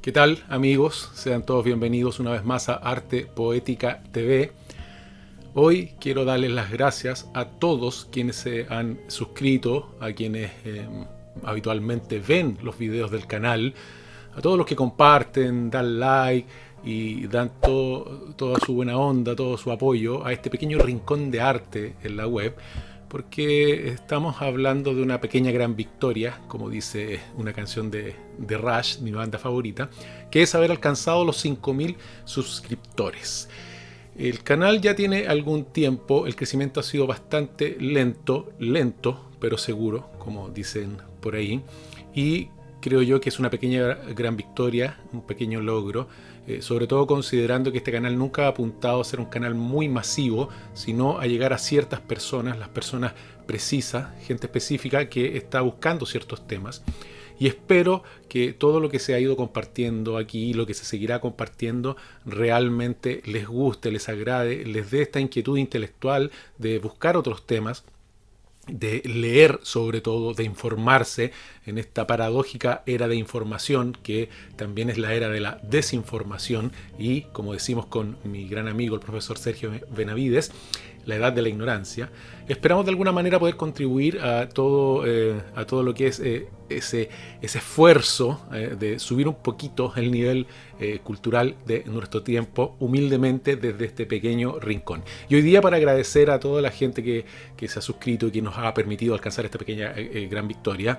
¿Qué tal, amigos? Sean todos bienvenidos una vez más a Arte Poética TV. Hoy quiero darles las gracias a todos quienes se han suscrito, a quienes habitualmente ven los videos del canal, a todos los que comparten, dan like y dan toda su buena onda, todo su apoyo a este pequeño rincón de arte en la web, porque estamos hablando de una pequeña gran victoria, como dice una canción de Rush, mi banda favorita, que es haber alcanzado los 5.000 suscriptores. El canal ya tiene algún tiempo, el crecimiento ha sido bastante lento, pero seguro, como dicen por ahí, y creo yo que es una pequeña gran victoria, un pequeño logro, sobre todo considerando que este canal nunca ha apuntado a ser un canal muy masivo, sino a llegar a ciertas personas, las personas precisas, gente específica que está buscando ciertos temas. Y espero que todo lo que se ha ido compartiendo aquí, lo que se seguirá compartiendo, realmente les guste, les agrade, les dé esta inquietud intelectual de buscar otros temas, de leer sobre todo, de informarse en esta paradójica era de información que también es la era de la desinformación y, como decimos con mi gran amigo el profesor Sergio Benavides, la edad de la ignorancia. Esperamos de alguna manera poder contribuir a todo lo que es ese esfuerzo de subir un poquito el nivel cultural de nuestro tiempo, humildemente desde este pequeño rincón. Y hoy día, para agradecer a toda la gente que se ha suscrito y que nos ha permitido alcanzar esta pequeña gran victoria,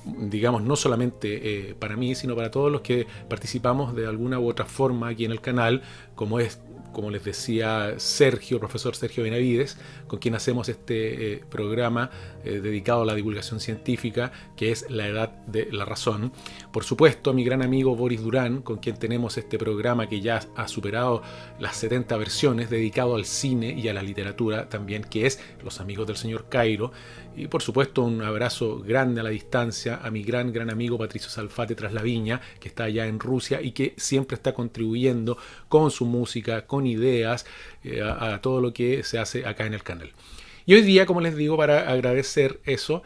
digamos, no solamente para mí, sino para todos los que participamos de alguna u otra forma aquí en el canal, como les decía Sergio, profesor Sergio Benavides, con quien hacemos este programa dedicado a la divulgación científica, que es La Edad de la Razón. Por supuesto, a mi gran amigo Boris Durán, con quien tenemos este programa que ya ha superado las 70 versiones, dedicado al cine y a la literatura también, que es Los Amigos del Señor Cairo. Y por supuesto, un abrazo grande a la distancia a mi gran amigo Patricio Salfate tras la viña, que está allá en Rusia y que siempre está contribuyendo con su música, con ideas, a todo lo que se hace acá en el canal. Y hoy día, como les digo, para agradecer eso,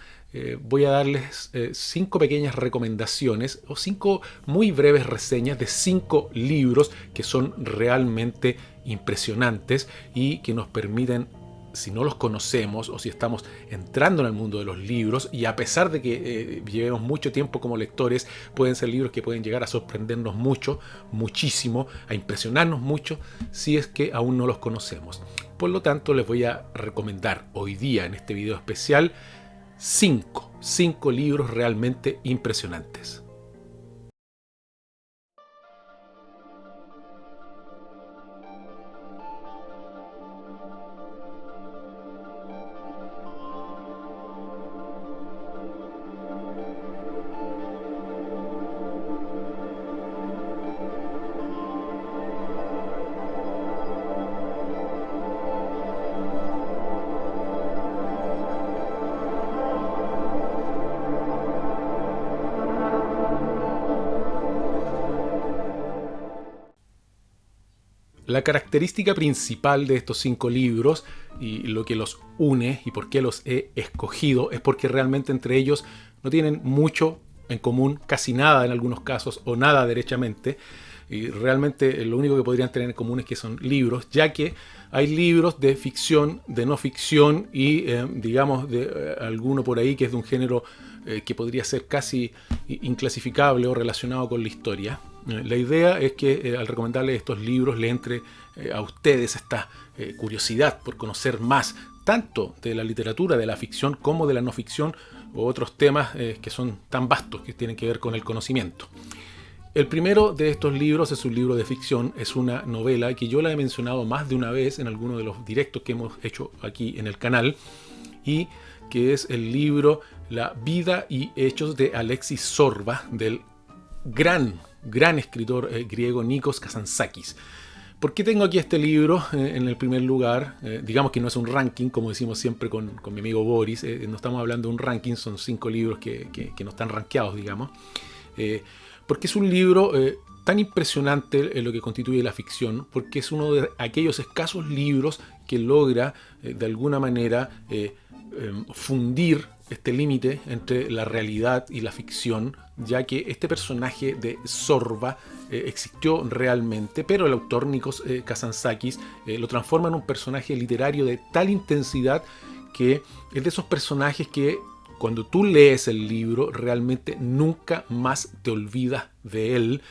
voy a darles 5 pequeñas recomendaciones o 5 muy breves reseñas de 5 libros que son realmente impresionantes y que nos permiten, si no los conocemos o si estamos entrando en el mundo de los libros, y a pesar de que llevemos mucho tiempo como lectores, pueden ser libros que pueden llegar a sorprendernos mucho, muchísimo, a impresionarnos mucho, si es que aún no los conocemos. Por lo tanto, les voy a recomendar hoy día en este video especial 5 libros realmente impresionantes. La característica principal de estos 5 libros y lo que los une y por qué los he escogido es porque realmente entre ellos no tienen mucho en común, casi nada en algunos casos o nada derechamente, y realmente lo único que podrían tener en común es que son libros, ya que hay libros de ficción, de no ficción y digamos de alguno por ahí que es de un género que podría ser casi inclasificable o relacionado con la historia. La idea es que al recomendarles estos libros le entre a ustedes esta curiosidad por conocer más, tanto de la literatura, de la ficción, como de la no ficción, o otros temas que son tan vastos que tienen que ver con el conocimiento. El primero de estos libros es un libro de ficción, es una novela que yo la he mencionado más de una vez en alguno de los directos que hemos hecho aquí en el canal, y que es el libro La vida y hechos de Alexis Sorba, del gran escritor griego Nikos Kazantzakis. ¿Por qué tengo aquí este libro en el primer lugar? Digamos que no es un ranking, como decimos siempre con mi amigo Boris, no estamos hablando de un ranking, son 5 libros que no están rankeados, digamos. porque es un libro tan impresionante en lo que constituye la ficción, porque es uno de aquellos escasos libros que logra de alguna manera fundir este límite entre la realidad y la ficción, ya que este personaje de Zorba existió realmente, pero el autor Nikos Kazantzakis lo transforma en un personaje literario de tal intensidad que es de esos personajes que cuando tú lees el libro realmente nunca más te olvidas de él.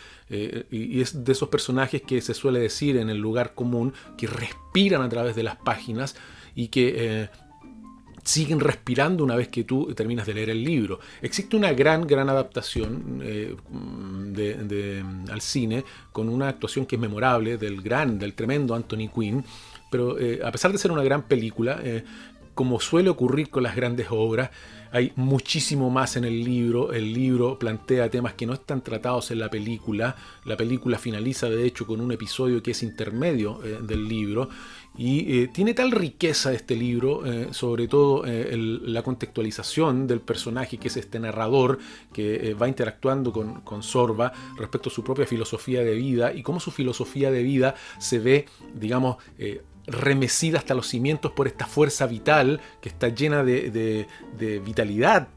Y es de esos personajes que se suele decir en el lugar común que respiran a través de las páginas y que siguen respirando una vez que tú terminas de leer el libro. Existe una gran adaptación al cine con una actuación que es memorable del tremendo Anthony Quinn, pero a pesar de ser una gran película, como suele ocurrir con las grandes obras, hay muchísimo más en el libro. El libro plantea temas que no están tratados en la película. La película finaliza, de hecho, con un episodio que es intermedio del libro. Y tiene tal riqueza este libro, sobre todo la contextualización del personaje, que es este narrador que va interactuando con Zorba respecto a su propia filosofía de vida y cómo su filosofía de vida se ve, digamos, remecida hasta los cimientos por esta fuerza vital que está llena de vitalidad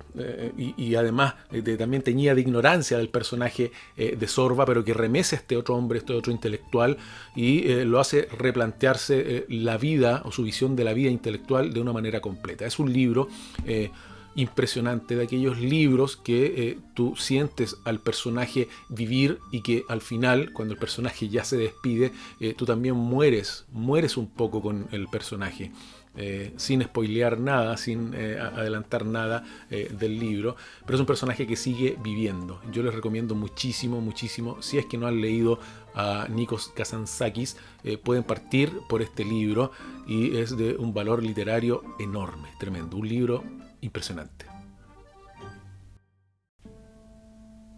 y además también teñida de ignorancia del personaje de Zorba, pero que remece a este otro hombre, este otro intelectual, y lo hace replantearse la vida o su visión de la vida intelectual de una manera completa. Es un libro impresionante, de aquellos libros que tú sientes al personaje vivir y que al final, cuando el personaje ya se despide, tú también mueres un poco con el personaje. Sin spoilear nada, sin adelantar nada del libro, pero es un personaje que sigue viviendo. Yo les recomiendo muchísimo, si es que no han leído a Nikos Kazantzakis, pueden partir por este libro y es de un valor literario enorme, tremendo, un libro impresionante.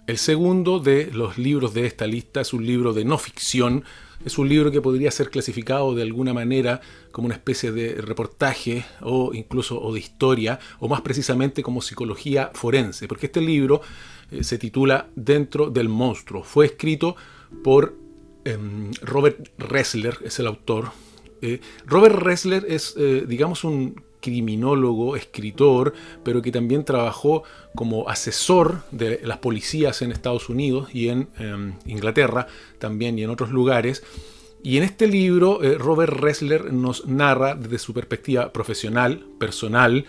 El segundo de los libros de esta lista es un libro de no ficción. Es un libro que podría ser clasificado de alguna manera como una especie de reportaje o incluso de historia, o más precisamente como psicología forense, porque este libro se titula Dentro del monstruo. Fue escrito por Robert Ressler, es el autor. Robert Ressler es, digamos, un criminólogo, escritor, pero que también trabajó como asesor de las policías en Estados Unidos y en Inglaterra también y en otros lugares. Y en este libro Robert Ressler nos narra desde su perspectiva profesional, personal,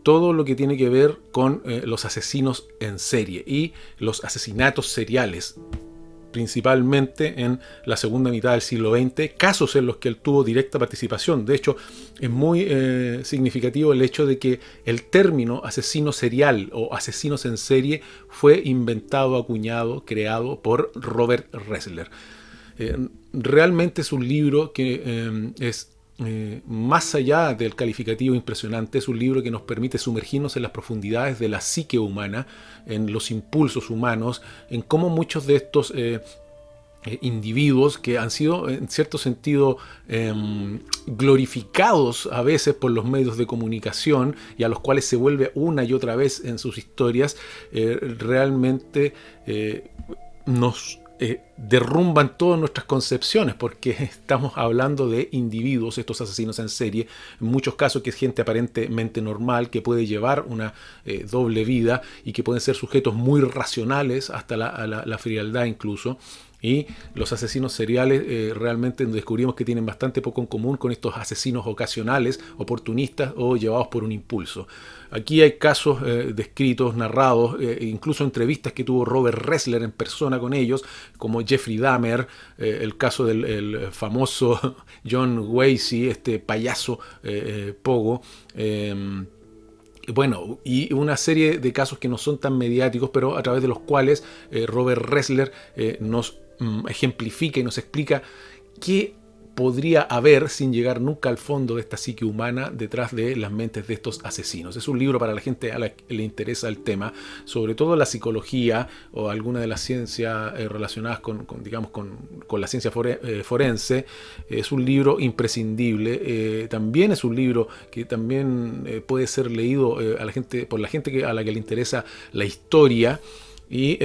todo lo que tiene que ver con los asesinos en serie y los asesinatos seriales, principalmente en la segunda mitad del siglo XX, casos en los que él tuvo directa participación. De hecho, es muy significativo el hecho de que el término asesino serial o asesinos en serie fue inventado, acuñado, creado por Robert Ressler. Realmente es un libro que es más allá del calificativo impresionante, es un libro que nos permite sumergirnos en las profundidades de la psique humana, en los impulsos humanos, en cómo muchos de estos individuos que han sido en cierto sentido glorificados a veces por los medios de comunicación y a los cuales se vuelve una y otra vez en sus historias, realmente nos derrumban todas nuestras concepciones, porque estamos hablando de individuos, estos asesinos en serie, en muchos casos que es gente aparentemente normal, que puede llevar una doble vida y que pueden ser sujetos muy racionales hasta la frialdad incluso. Y los asesinos seriales realmente descubrimos que tienen bastante poco en común con estos asesinos ocasionales, oportunistas o llevados por un impulso. Aquí hay casos descritos, narrados, incluso entrevistas que tuvo Robert Ressler en persona con ellos, como Jeffrey Dahmer, el caso del famoso John Wasey, este payaso pogo. Bueno, y una serie de casos que no son tan mediáticos, pero a través de los cuales Robert Ressler nos ejemplifica y nos explica qué podría haber, sin llegar nunca al fondo de esta psique humana, detrás de las mentes de estos asesinos. Es un libro para la gente a la que le interesa el tema, sobre todo la psicología o alguna de las ciencias relacionadas con la ciencia forense. Es un libro imprescindible. También es un libro que también puede ser leído por la gente a la que le interesa la historia. Y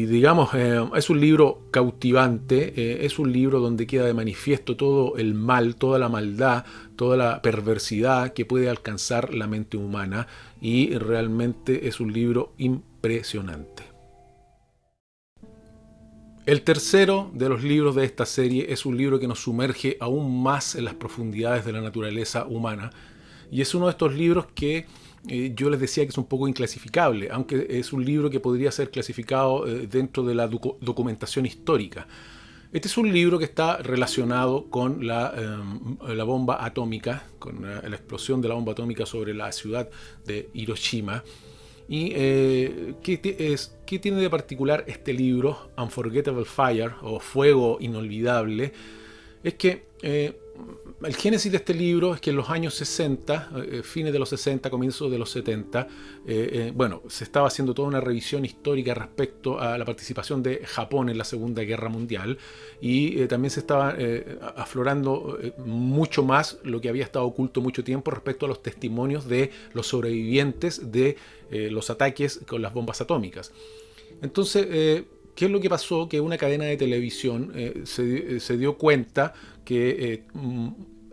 digamos, es un libro cautivante, es un libro donde queda de manifiesto todo el mal, toda la maldad, toda la perversidad que puede alcanzar la mente humana, y realmente es un libro impresionante. El tercero de los libros de esta serie es un libro que nos sumerge aún más en las profundidades de la naturaleza humana, y es uno de estos libros que yo les decía que es un poco inclasificable, aunque es un libro que podría ser clasificado dentro de la documentación histórica. Este es un libro que está relacionado con la bomba atómica, con la explosión de la bomba atómica sobre la ciudad de Hiroshima. ¿Y qué tiene de particular este libro, Unforgettable Fire, o Fuego Inolvidable? Es que el génesis de este libro es que en los años 60, fines de los 60, comienzos de los 70, bueno, se estaba haciendo toda una revisión histórica respecto a la participación de Japón en la Segunda Guerra Mundial, y también se estaba aflorando mucho más lo que había estado oculto mucho tiempo respecto a los testimonios de los sobrevivientes de los ataques con las bombas atómicas. Entonces, ¿qué es lo que pasó? Que una cadena de televisión se dio cuenta que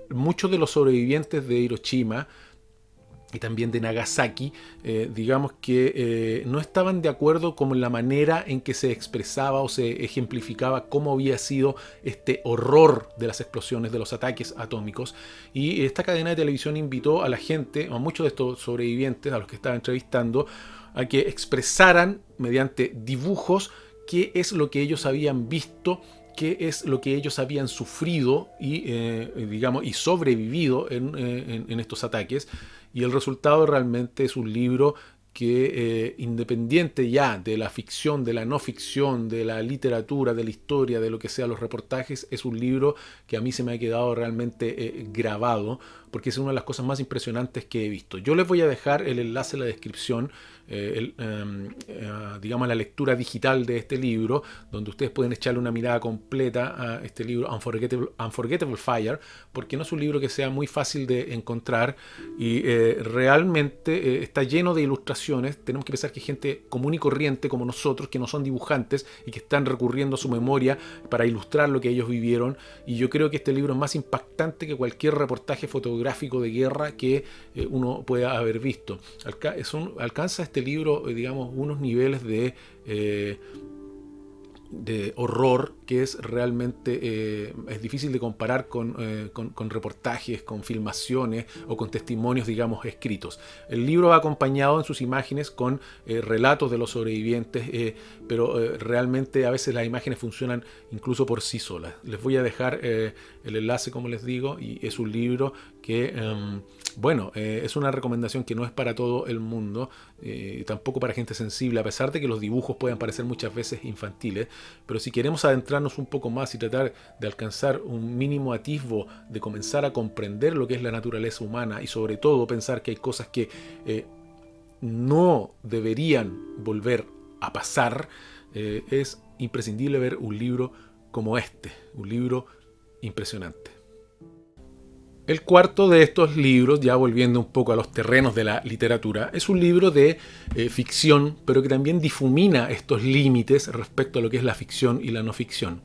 muchos de los sobrevivientes de Hiroshima y también de Nagasaki, digamos que no estaban de acuerdo con la manera en que se expresaba o se ejemplificaba cómo había sido este horror de las explosiones, de los ataques atómicos. Y esta cadena de televisión invitó a la gente, a muchos de estos sobrevivientes, a los que estaba entrevistando, a que expresaran mediante dibujos qué es lo que ellos habían visto, qué es lo que ellos habían sufrido y sobrevivido en estos ataques. Y el resultado realmente es un libro que, independiente ya de la ficción, de la no ficción, de la literatura, de la historia, de lo que sea los reportajes, es un libro que a mí se me ha quedado realmente grabado, porque es una de las cosas más impresionantes que he visto. Yo les voy a dejar el enlace en la descripción, digamos, la lectura digital de este libro, donde ustedes pueden echarle una mirada completa a este libro, Unforgettable Fire, porque no es un libro que sea muy fácil de encontrar, y realmente está lleno de ilustraciones. Tenemos que pensar que hay gente común y corriente como nosotros, que no son dibujantes y que están recurriendo a su memoria para ilustrar lo que ellos vivieron, y yo creo que este libro es más impactante que cualquier reportaje fotográfico de guerra que uno pueda haber visto. Alcanza este libro, digamos, unos niveles de horror que es realmente es difícil de comparar con reportajes, con filmaciones o con testimonios, digamos, escritos. El libro va acompañado en sus imágenes con relatos de los sobrevivientes, pero realmente a veces las imágenes funcionan incluso por sí solas. Les voy a dejar el enlace, como les digo, y es un libro que, es una recomendación que no es para todo el mundo, tampoco para gente sensible, a pesar de que los dibujos puedan parecer muchas veces infantiles. Pero si queremos adentrarnos un poco más y tratar de alcanzar un mínimo atisbo de comenzar a comprender lo que es la naturaleza humana, y sobre todo pensar que hay cosas que no deberían volver a pasar, es imprescindible ver un libro como este, un libro impresionante. El cuarto de estos libros, ya volviendo un poco a los terrenos de la literatura, es un libro de ficción, pero que también difumina estos límites respecto a lo que es la ficción y la no ficción.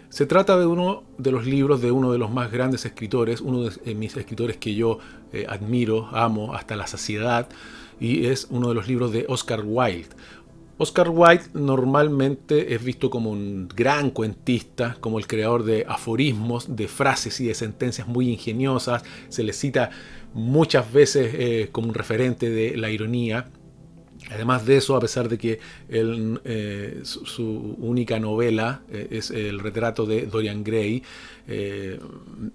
Se trata de uno de los libros de uno de los más grandes escritores, uno de mis escritores que yo admiro, amo hasta la saciedad, y es uno de los libros de Oscar Wilde. Oscar Wilde normalmente es visto como un gran cuentista, como el creador de aforismos, de frases y de sentencias muy ingeniosas. Se le cita muchas veces como un referente de la ironía. Además de eso, a pesar de que su única novela es el retrato de Dorian Gray,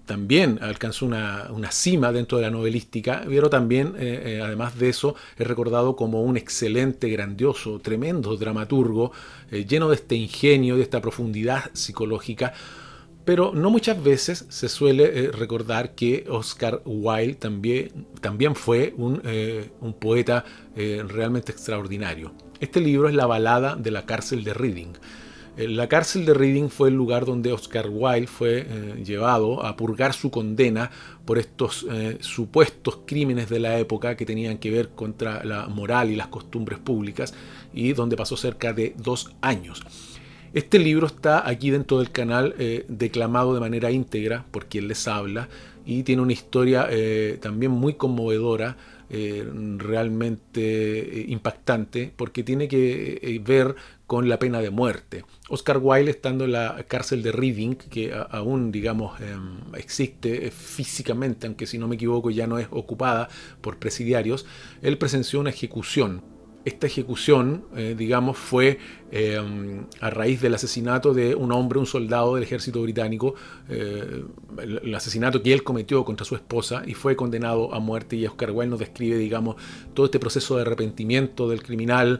también alcanzó una cima dentro de la novelística, pero también, además de eso, es recordado como un excelente, grandioso, tremendo dramaturgo, lleno de este ingenio, de esta profundidad psicológica. Pero no muchas veces se suele recordar que Oscar Wilde también fue un poeta realmente extraordinario. Este libro es La balada de la cárcel de Reading. La cárcel de Reading fue el lugar donde Oscar Wilde fue llevado a purgar su condena por estos supuestos crímenes de la época que tenían que ver contra la moral y las costumbres públicas, y donde pasó cerca de 2 años. Este libro está aquí dentro del canal, declamado de manera íntegra por quien les habla, y tiene una historia también muy conmovedora, realmente impactante, porque tiene que ver con la pena de muerte. Oscar Wilde, estando en la cárcel de Reading, que aún, digamos, existe físicamente, aunque si no me equivoco ya no es ocupada por presidiarios, él presenció una ejecución. Esta ejecución, digamos, fue a raíz del asesinato de un hombre, un soldado del ejército británico, el asesinato que él cometió contra su esposa, y fue condenado a muerte. Y Oscar Wilde nos describe, digamos, todo este proceso de arrepentimiento del criminal,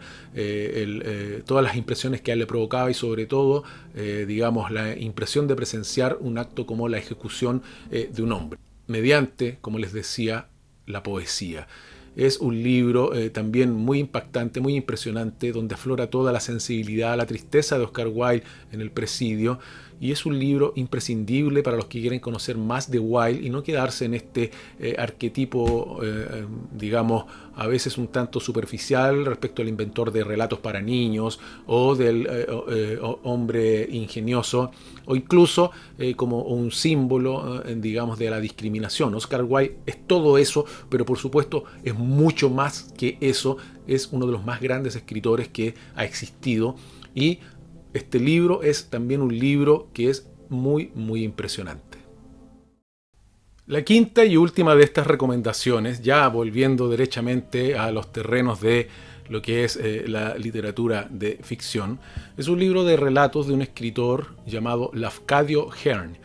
todas las impresiones que a él le provocaba, y sobre todo, digamos, la impresión de presenciar un acto como la ejecución de un hombre, mediante, como les decía, la poesía. Es un libro también muy impactante, muy impresionante, donde aflora toda la sensibilidad, la tristeza de Oscar Wilde en el presidio, y es un libro imprescindible para los que quieren conocer más de Wilde y no quedarse en este arquetipo, digamos, a veces un tanto superficial respecto al inventor de relatos para niños o del hombre ingenioso, o incluso como un símbolo, digamos, de la discriminación. Oscar Wilde es todo eso, pero por supuesto es mucho más que eso. Es uno de los más grandes escritores que ha existido, y este libro es también un libro que es muy, muy impresionante. La quinta y última de estas recomendaciones, ya volviendo derechamente a los terrenos de lo que es la literatura de ficción, es un libro de relatos de un escritor llamado Lafcadio Hearn.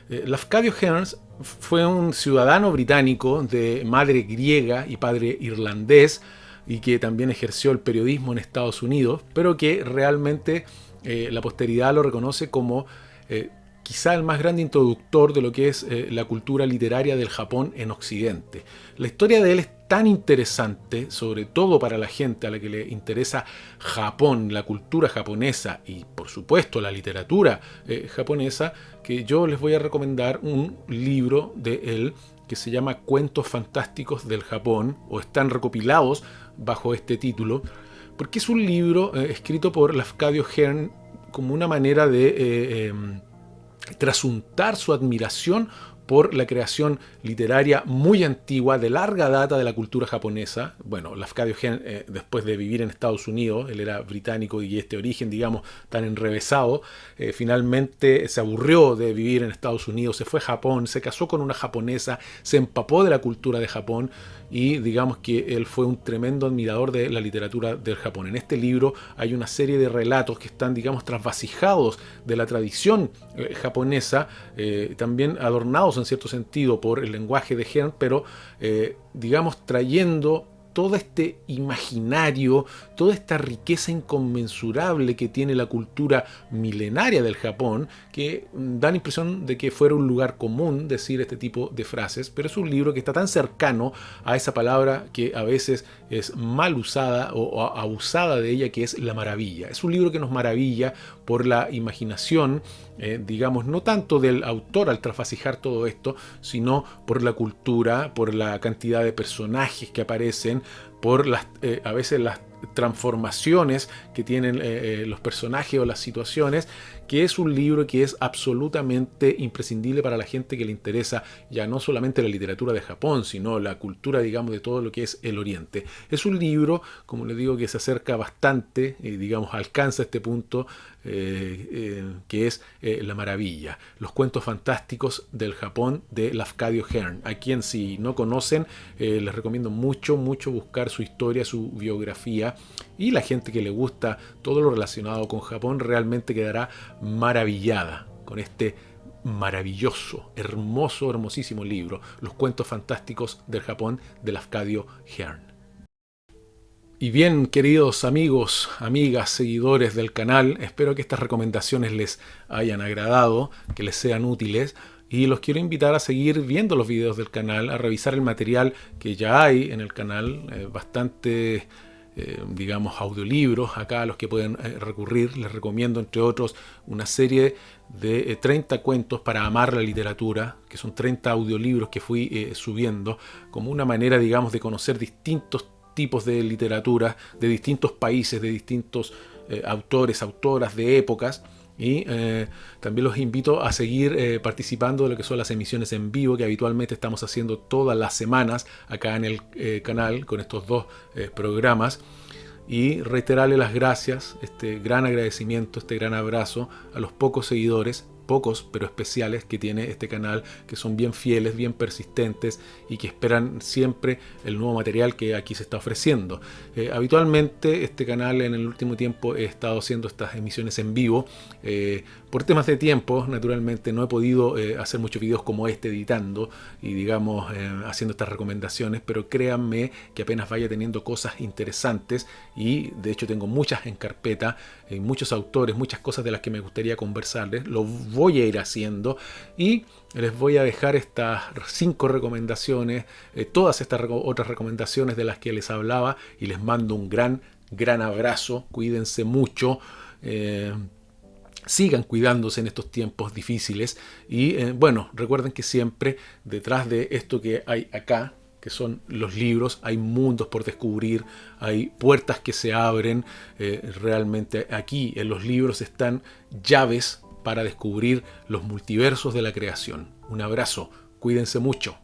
Lafcadio Hearn fue un ciudadano británico de madre griega y padre irlandés, y que también ejerció el periodismo en Estados Unidos, pero que realmente la posteridad lo reconoce como quizá el más grande introductor de lo que es la cultura literaria del Japón en Occidente. La historia de él es tan interesante, sobre todo para la gente a la que le interesa Japón, la cultura japonesa y por supuesto la literatura japonesa, que yo les voy a recomendar un libro de él que se llama Cuentos Fantásticos del Japón, o están recopilados bajo este título, porque es un libro escrito por Lafcadio Hearn como una manera de trasuntar su admiración por la creación literaria muy antigua, de larga data de la cultura japonesa. Bueno, Lafcadio Hearn, después de vivir en Estados Unidos, él era británico, y este origen, digamos, tan enrevesado, finalmente se aburrió de vivir en Estados Unidos, se fue a Japón, se casó con una japonesa, se empapó de la cultura de Japón, y digamos que él fue un tremendo admirador de la literatura del Japón. En este libro hay una serie de relatos que están, digamos, trasvasijados de la tradición japonesa, también adornados en cierto sentido por el lenguaje de Hearn, pero digamos trayendo todo este imaginario, toda esta riqueza inconmensurable que tiene la cultura milenaria del Japón, que da la impresión de que fuera un lugar común decir este tipo de frases, pero es un libro que está tan cercano a esa palabra que a veces es mal usada o abusada de ella, que es la maravilla. Es un libro que nos maravilla por la imaginación, digamos, no tanto del autor al trasvasijar todo esto, sino por la cultura, por la cantidad de personajes que aparecen, por a veces las transformaciones que tienen los personajes o las situaciones, que es un libro que es absolutamente imprescindible para la gente que le interesa ya no solamente la literatura de Japón, sino la cultura, digamos, de todo lo que es el Oriente. Es un libro, como les digo, que se acerca bastante, digamos, alcanza este punto, que es la maravilla. Los cuentos fantásticos del Japón de Lafcadio Hearn, a quien, si no conocen, les recomiendo mucho, mucho buscar su historia, su biografía, y la gente que le gusta todo lo relacionado con Japón realmente quedará maravillada con este maravilloso, hermoso, hermosísimo libro, Los cuentos fantásticos del Japón de Lafcadio Hearn. Y bien, queridos amigos, amigas, seguidores del canal, espero que estas recomendaciones les hayan agradado, que les sean útiles, y los quiero invitar a seguir viendo los videos del canal, a revisar el material que ya hay en el canal, bastante digamos, audiolibros acá a los que pueden recurrir. Les recomiendo, entre otros, una serie de 30 cuentos para amar la literatura, que son 30 audiolibros que fui subiendo como una manera, digamos, de conocer distintos tipos de literatura, de distintos países, de distintos autores, autoras, de épocas. Y también los invito a seguir participando de lo que son las emisiones en vivo que habitualmente estamos haciendo todas las semanas acá en el canal con estos dos programas, y reiterarle las gracias, este gran agradecimiento, este gran abrazo a los pocos seguidores, pocos pero especiales, que tiene este canal, que son bien fieles, bien persistentes y que esperan siempre el nuevo material que aquí se está ofreciendo. Habitualmente este canal en el último tiempo he estado haciendo estas emisiones en vivo. Por temas de tiempo, naturalmente, no he podido hacer muchos videos como este editando y, digamos, haciendo estas recomendaciones, pero créanme que apenas vaya teniendo cosas interesantes, y de hecho tengo muchas en carpeta, muchos autores, muchas cosas de las que me gustaría conversarles, lo voy a ir haciendo, y les voy a dejar estas 5 recomendaciones, todas estas otras recomendaciones de las que les hablaba, y les mando un gran abrazo. Cuídense mucho. Sigan cuidándose en estos tiempos difíciles y bueno, recuerden que siempre detrás de esto que hay acá, que son los libros, hay mundos por descubrir, hay puertas que se abren. Realmente aquí en los libros están llaves para descubrir los multiversos de la creación. Un abrazo, cuídense mucho.